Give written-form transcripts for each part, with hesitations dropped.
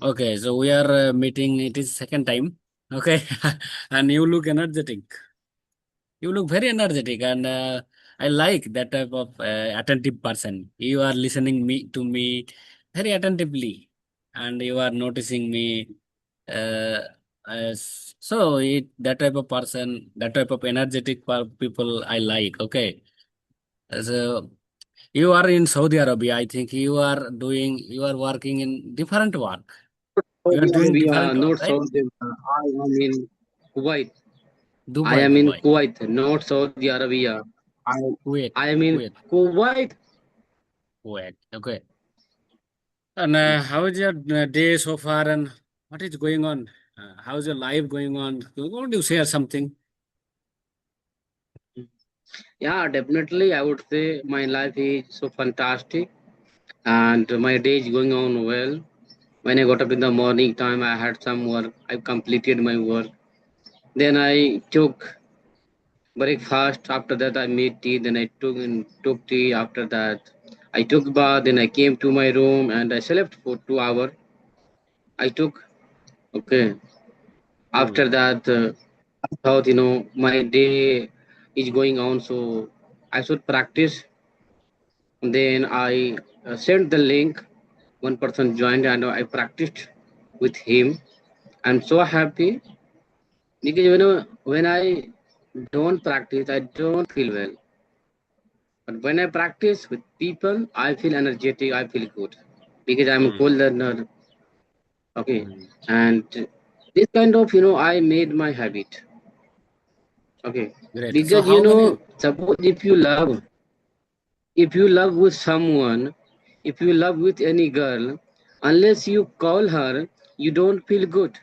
Okay, so we are meeting. It is second time. Okay, and you look energetic. You look very energetic, and I like that type of attentive person. You are listening me to me very attentively, and you are noticing me. Uh, that type of person, that type of energetic people, I like. Okay, so you are in Saudi Arabia. I think you are working in different work. You are Saudi doing Arabia, different work, not right? Saudi Arabia. I am in Kuwait. I Dubai, am in Dubai, Kuwait, not Saudi Arabia. I Kuwait, I am in Kuwait, Kuwait. Kuwait. Okay. And how is your day so far, and what is going on? How's your life going on? You want to share something? Yeah, definitely. I would say my life is so fantastic, and my day is going on well. When I got up in the morning time, I had some work. I completed my work. Then I took breakfast. After that, I made tea. Then I took tea. After that, I took bath. Then I came to my room and I slept for 2 hours. I took okay. After Hmm. that, I thought my day is going on, so I should practice. Then I sent the link. One person joined and I practiced with him. I'm so happy because when I don't practice, I don't feel well. But when I practice with people, I feel energetic. I feel good because I'm a Hmm. cool learner. Okay, Hmm. and this kind of I made my habit. Okay, Great. So because how many? suppose if you love with someone, if you love with any girl, unless you call her, you don't feel good,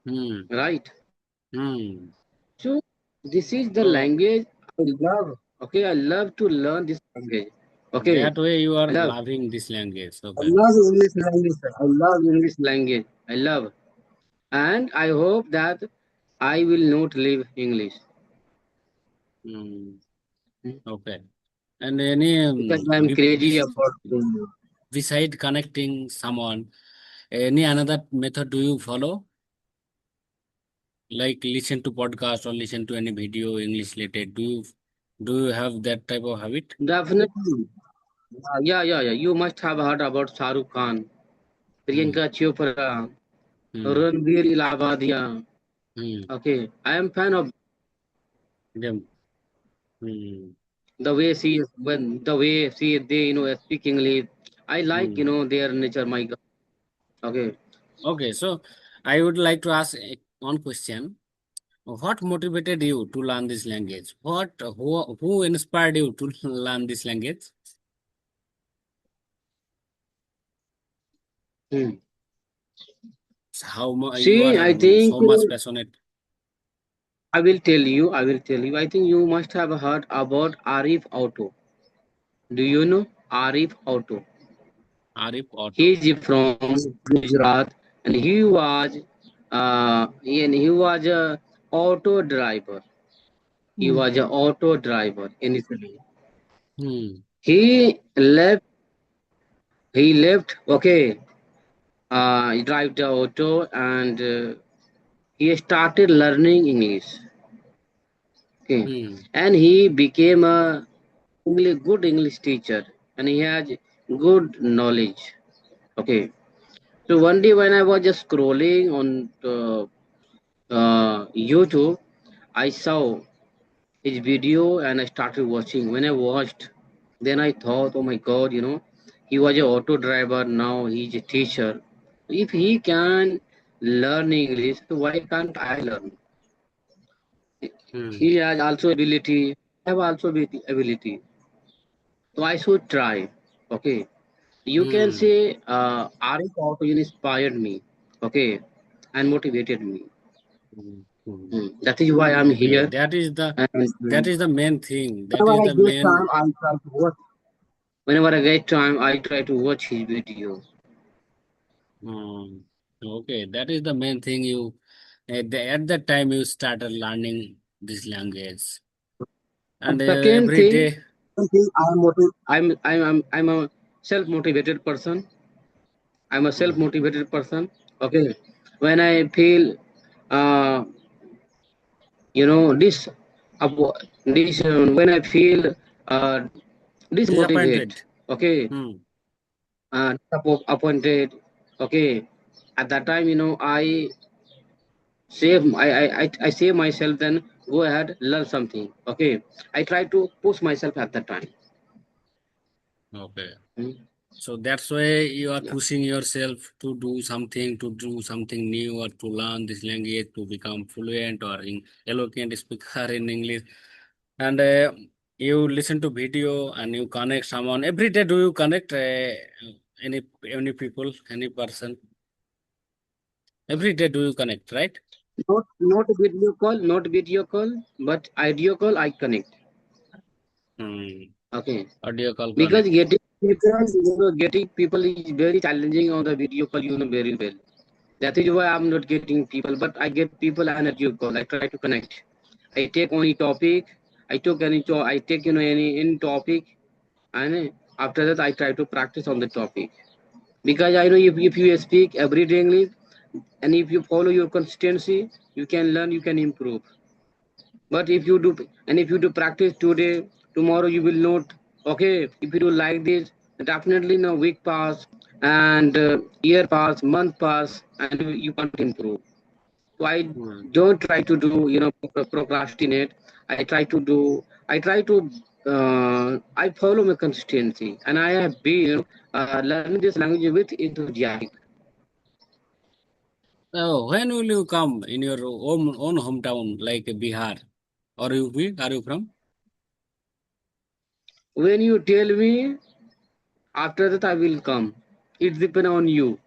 Hmm. right? Hmm. So this is the So language I love. Okay, I love to learn this language. Okay, that way you are I love. loving this language. I Okay. love English language. Sir. I love English language. I love, and I hope that I will not leave English. Hmm. Hmm? Okay. And any Because I'm crazy bes about English. beside connecting someone, any another method do you follow? Like listen to podcast or listen to any video English related. Do you have that type of habit? Definitely. Yeah. You must have heard about Shah Rukh Khan, Hmm. Priyanka Chopra, Hmm. Ranveer Ilhabadia. Hmm. Okay, I am fan of Them. Hmm. the way she they speak English. I like Hmm. their nature. My God. Okay. Okay, so I would like to ask one question. What motivated you to learn this language? Who inspired you to learn this language? Hmm. You See, are I think so much passionate? I will tell you. I think you must have heard about Arif Auto. Do you know Arif Auto? Arif He Auto. is from Gujarat, and he was a auto driver. He Hmm. was an auto driver initially. Hmm. He left. He left. Okay. He drive the auto and he started learning English. Okay, Hmm. and he became a good English teacher, and he has good knowledge. Okay, so one day when I was just scrolling on YouTube, I saw his video and I started watching. When I watched, then I thought, oh my God, he was an auto driver. Now he's a teacher. If he can learn English, so why can't I learn? Hmm. He has also ability. I have also ability. So I should try. Okay. You can Hmm. say Arif also inspired me. Okay. And motivated me. Hmm. Hmm. That is why I'm Okay, here. And that is the main thing. That whenever is I the get time, main. I try to watch. Whenever I get time, I try to watch his video. Hmm. Okay, that is the main thing. At that time you started learning this language, And and second every thing, day. I'm a self motivated person. I'm a Hmm. self-motivated person. Okay, when I feel, uh, this, when I feel dismotivate. Disappointed. Okay, Hmm. appointed. Okay, at that time, I save myself. Then go ahead, learn something. Okay, I try to push myself at that time. Okay. Mm, So that's why you are yeah. pushing yourself to do something new, or to learn this language, to become fluent or eloquent speaker in English. And you listen to video and you connect someone. Every day, do you connect any people, any person? Every day, do you connect, right? Not video call, but audio call. I connect. Hmm. Okay, Audio call because connect. getting people is very challenging on the video call. Very well. That is why I'm not getting people, but I get people on audio call. I try to connect. I take any topic. I take any topic, and after that I try to practice on the topic. Because I know if you speak every day English, and if you follow your consistency, you can learn, you can improve. But if you do practice today, tomorrow you will not. Okay, if you do like this, definitely no week pass and year pass, month pass, and you can't improve. So I Hmm. don't try to do procrastinate. I try to I follow my consistency, and I have been learning this language with enthusiasm. So when will you come in your own hometown, like Bihar or UP? Are you from? When you tell me, after that I will come. It depends on you.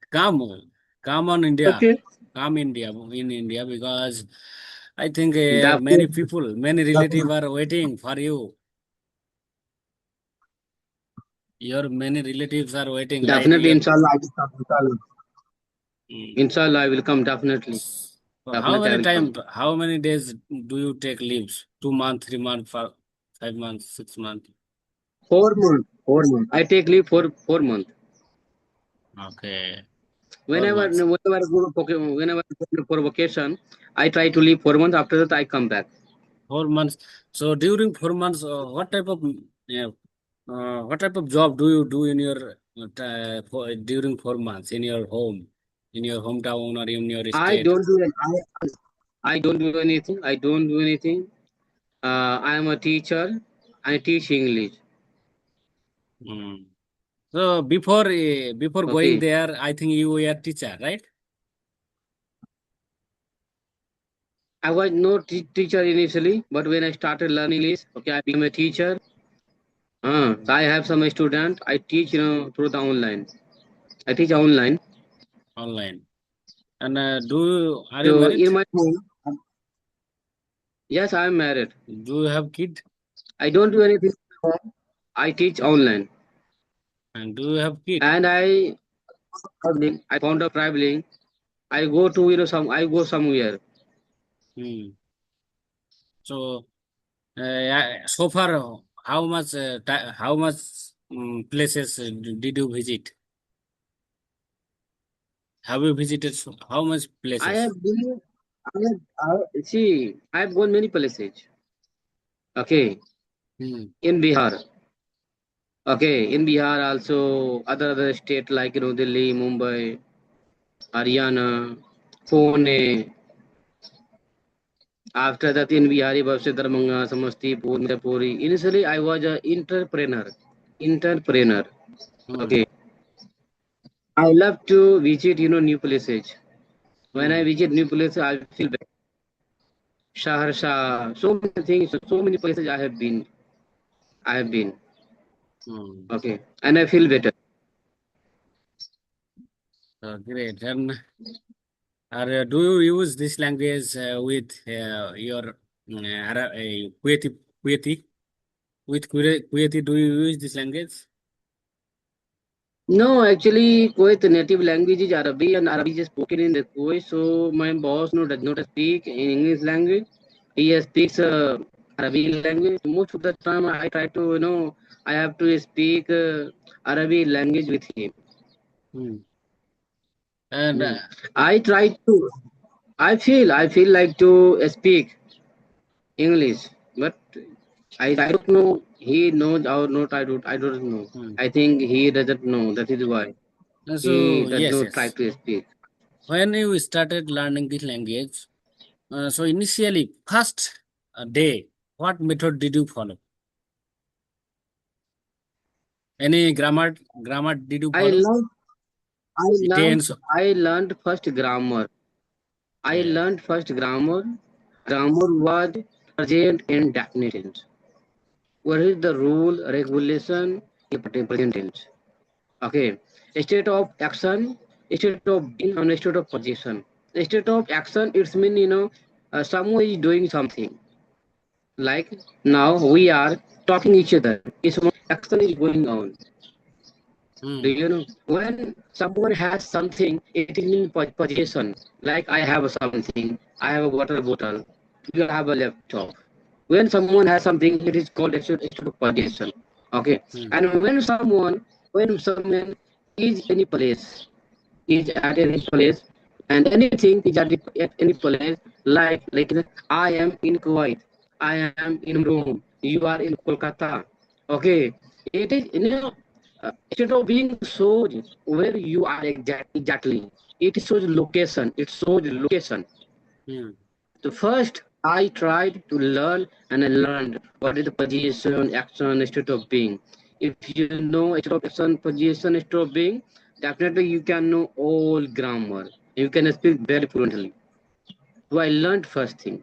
Come, come on India, Okay. come India in India, because I think many Definitely. people, many relatives are waiting for you. Your many relatives are waiting, like Definitely, your. inshallah, I will come. Inshallah. Mm. Inshallah, I will come. Definitely. So Definitely, I will come. how many days do you take leaves? 2 months, 3 months, 5 months, 6 months? 4 months. 4 months. I take leave for 4 months. Okay, four Whenever, months. whenever I go for vacation, I try to leave 4 months. After that, I come back. 4 months. So during 4 months, what type of job do you do in your during 4 months in your home, in your hometown or in your I state? don't do it. I don't do anything. I don't do anything. I am a teacher. I teach English. Mm. So before going Okay. there, I think you were a teacher, right? I was no teacher initially, but when I started learning English, okay, I became a teacher. So I have some student. I teach, through the online. I teach online. Online. And are you So married? in my home, yes, I am married. Do you have kid? I don't do anything at home. I teach online, And do you have kid? and I found out traveling. I go to I go somewhere. Hmm. So yeah, so far, how much places did you visit? Have you visited how much I have places? been. I have gone many places. Okay, Hmm. in Bihar. Okay, in Bihar also other state like Delhi, Mumbai, Haryana, Pune. After that in Bihari, Bhavse, Darbhanga, Samastipur, Mirapuri. Initially, I was an entrepreneur. Entrepreneur. Hmm. Okay. I love to visit, new places. When I Hmm. visit new places, I feel better. Shaharshah, so many things, so many places I have been. I have been. Hmm. Okay. And I feel better. Great. And do you use this language with your Kuwaiti? Kuwaiti? With Kuwaiti, do you use this language? No, actually, Kuwait native language is Arabic, and Arabic is spoken in the Kuwait. So my boss no does not speak in English language. He speaks. Arabic language. Most of the time, I try to, I have to speak Arabic language with him. Hmm. And Hmm. I try to. I feel like to speak English, but I don't know he knows or not. I don't know. hmm. I think he doesn't know. That is why he So does yes, not try yes. to speak. When you started learning this language, so initially, first day, what method did you follow? Any grammar did you I follow? learned. I learned. Tense. I learned first grammar. I Okay. learned first grammar. Grammar was present indefinite tense. What is the rule, regulation in present tense? Okay. State of action, state of being, and state of position. State of action, it's mean, someone is doing something. Like now we are talking each other. It's one action is going on. Do Hmm. you know when someone has something, it is in possession. Like I have something, I have a water bottle, you have a laptop. When someone has something, it is called actual possession. Okay, Hmm. and when someone is any place, is at any place, and anything is at any place, like I am in Kuwait, I am in Rome, you are in Kolkata. Okay, it is instead of being shows where you are exactly, it shows location. It shows location. Hmm. So first, I tried to learn and I learned what is the position, action, state of being. If you know state of action, position, state of being, definitely you can know all grammar. You can speak very fluently. So I learned first thing.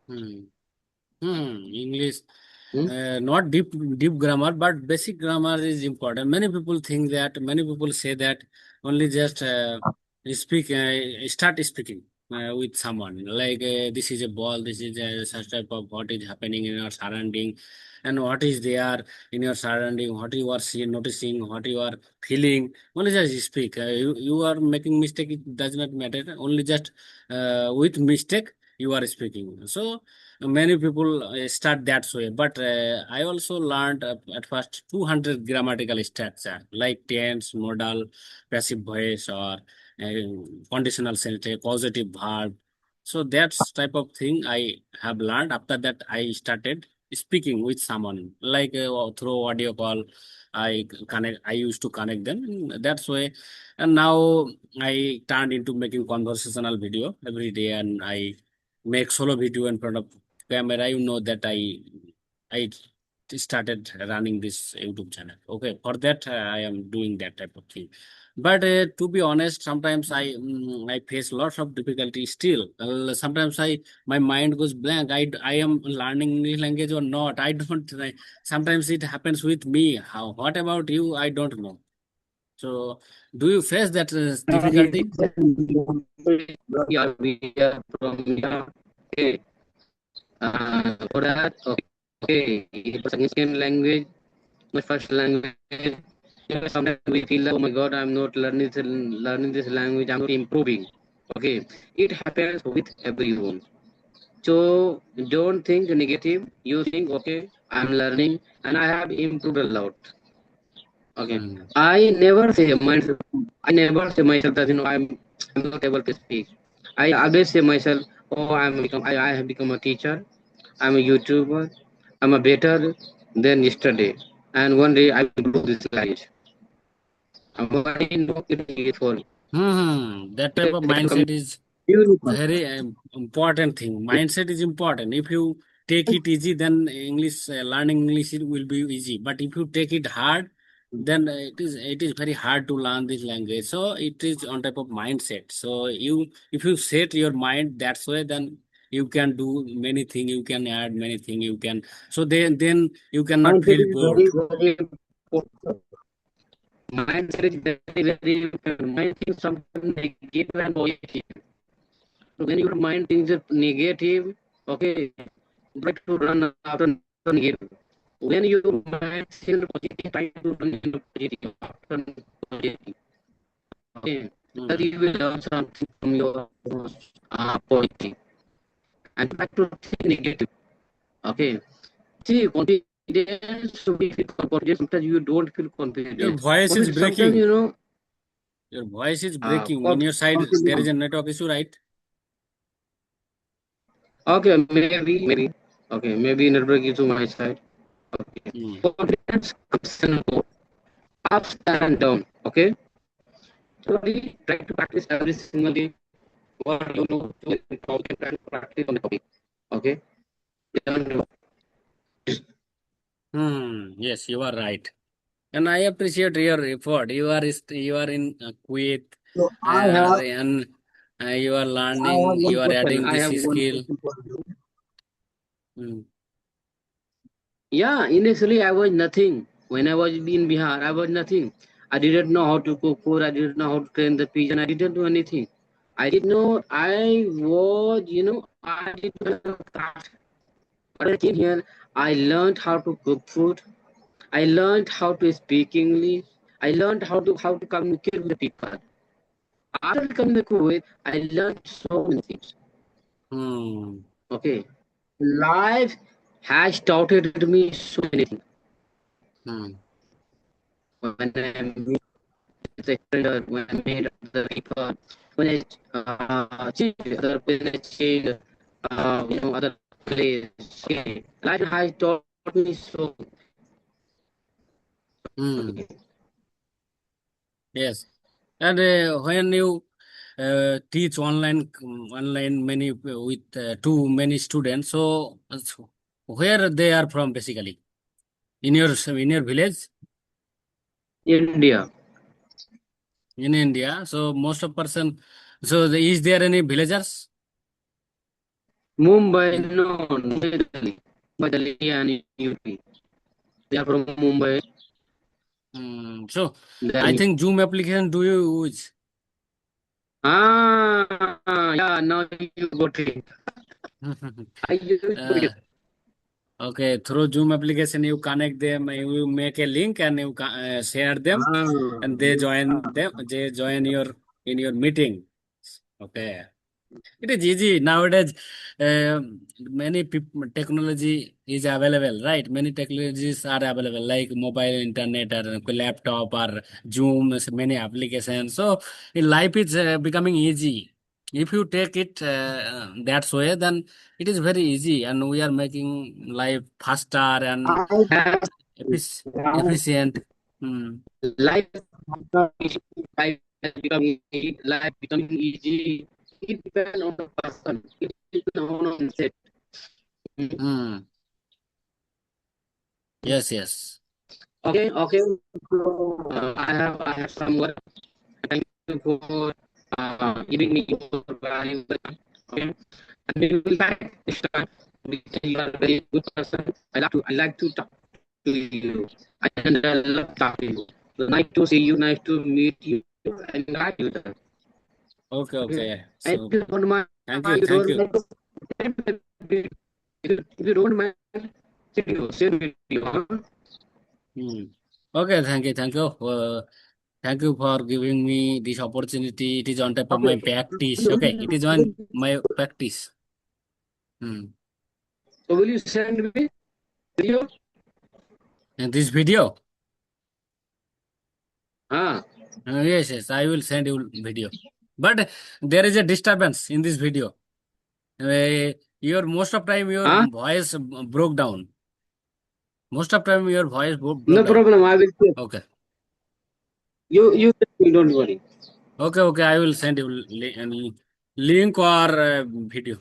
Hmm. Hmm. English, Hmm? not deep grammar, but basic grammar is important. Many people think that. Many people say that only just start speaking with someone. Like this is a ball. This is such type of what is happening in your surrounding, and what is there in your surrounding. What you are seeing, noticing, what you are feeling. Only just speak. You are making mistake. It does not matter. Only just with mistake you are speaking. So many people start that way, but I also learned at first 200 grammatical structure like tense, modal, passive voice, or conditional sentence, positive verb. So that's type of thing I have learned. After that, I started speaking with someone like through audio call. I used to connect them that's way, and now I turned into making conversational video every day, and I make solo video in front of camera. You know that I started running this YouTube channel. Okay, for that I am doing that type of thing. But to be honest, sometimes I face lots of difficulty still. Sometimes my mind goes blank. I am learning English language or not. I don't. Sometimes it happens with me. How? What about you? I don't know. So, do you face that difficulty? We are from India. Okay. For that, okay, it was second language, my first language. Sometimes we feel like, oh my God, I'm not learning this language. I'm not improving. Okay, it happens with everyone. So don't think negative. You think, okay, I'm learning and I have improved a lot. Okay, Hmm. I never say myself that I'm not able to speak. I always say myself, oh, I have become a teacher. I'm a YouTuber. I'm a better than yesterday. And one day I will do this language. I know it is for me. That type It of has become mindset is beautiful. very important thing. Mindset is important. If you take it easy, then English learning English it will be easy. But if you take it hard, then it is very hard to learn this language. So it is on type of mindset. So if you set your mind that way, then you can do many things. You can add many things. You can so then you cannot Mindset feel is bored. very important. Mindset is very important. Mind thinks something negative and positive. So when your mind thinks negative, okay, try to run after negative. When your mind thinks positive, try to run into positive after positive. Okay, because Hmm. you will learn something from your positive and try to think negative. Okay. See, confidence, so we feel confident. Sometimes you don't feel Your confident. voice is Sometimes, breaking. Your voice is breaking. In your side, there is confidence. a network issue, right? Okay, maybe. Okay, maybe network is to my side. Okay. Hmm. Confidence comes and goes, ups and down. Okay. So we try to practice every single day. What you know, so we can try to practice on the topic. Okay. Learn. Yes, you are right. And I appreciate your effort. You are in Kuwait, So and you are I have learning. one You are question. adding I this have one skill. question for you. Hmm. Yeah, initially I was nothing. When I was in Bihar, I was nothing. I didn't know how to cook food. I didn't know how to train the pigeon. I didn't do anything. I didn't know I was, I didn't know craft. But I came here, I learned how to cook food. I learned how to speak English. I learned how to communicate with the people. After coming to Kuwait, I learned so many things. Hmm. Okay, life has taught me so many things. Hmm. When I meet the trader, when I meet the people, when I change when I change, other place. Okay, life has taught me so. Hmm. Okay. Yes. And when you teach online many with too many students, so where they are from basically in your village India, in India. So most of person. So is there any villagers? Mumbai, In, no, Delhi, Delhi and UP. They are from Mumbai. so I Then think Zoom application do you use? yeah, now you got it. I use uh, it. okay, through Zoom application you connect them, you make a link and you share them, and they join Yeah. them. They join your in your meeting. Okay. It is easy nowadays. Many people, technology is available, right? Many technologies are available, like mobile internet or laptop or Zoom, many applications. So, in life, it's becoming easy. If you take it that way, then it is very easy, and we are making life faster and I have now efficient. Hmm. life life has become easy, life becoming easy. It depends on the person. It depends on the mindset. Hmm. Yes, yes. Okay. So, I have some work. Thank you for giving me your valuable time. Okay, and we will back next time because you are a very good person. I like to talk to you, and I love talking to you. So nice to see you, nice to meet you, and like you. Okay, Okay, okay. and So, if you don't mind, thank you, you thank don't you. mind, if you don't mind, send video, huh? Hmm. Okay, thank you. Thank you for giving me this opportunity. It is on top of Okay, my okay. practice. So Okay, it is on my practice. Hmm. will you send me video? And this video, Ah, yes, yes, I will send you video. But there is a disturbance in this video. Your most of time your ah. voice broke down. Most of time your voice broke No down. problem. I will see. Okay, You don't worry. okay. I will send you link or video.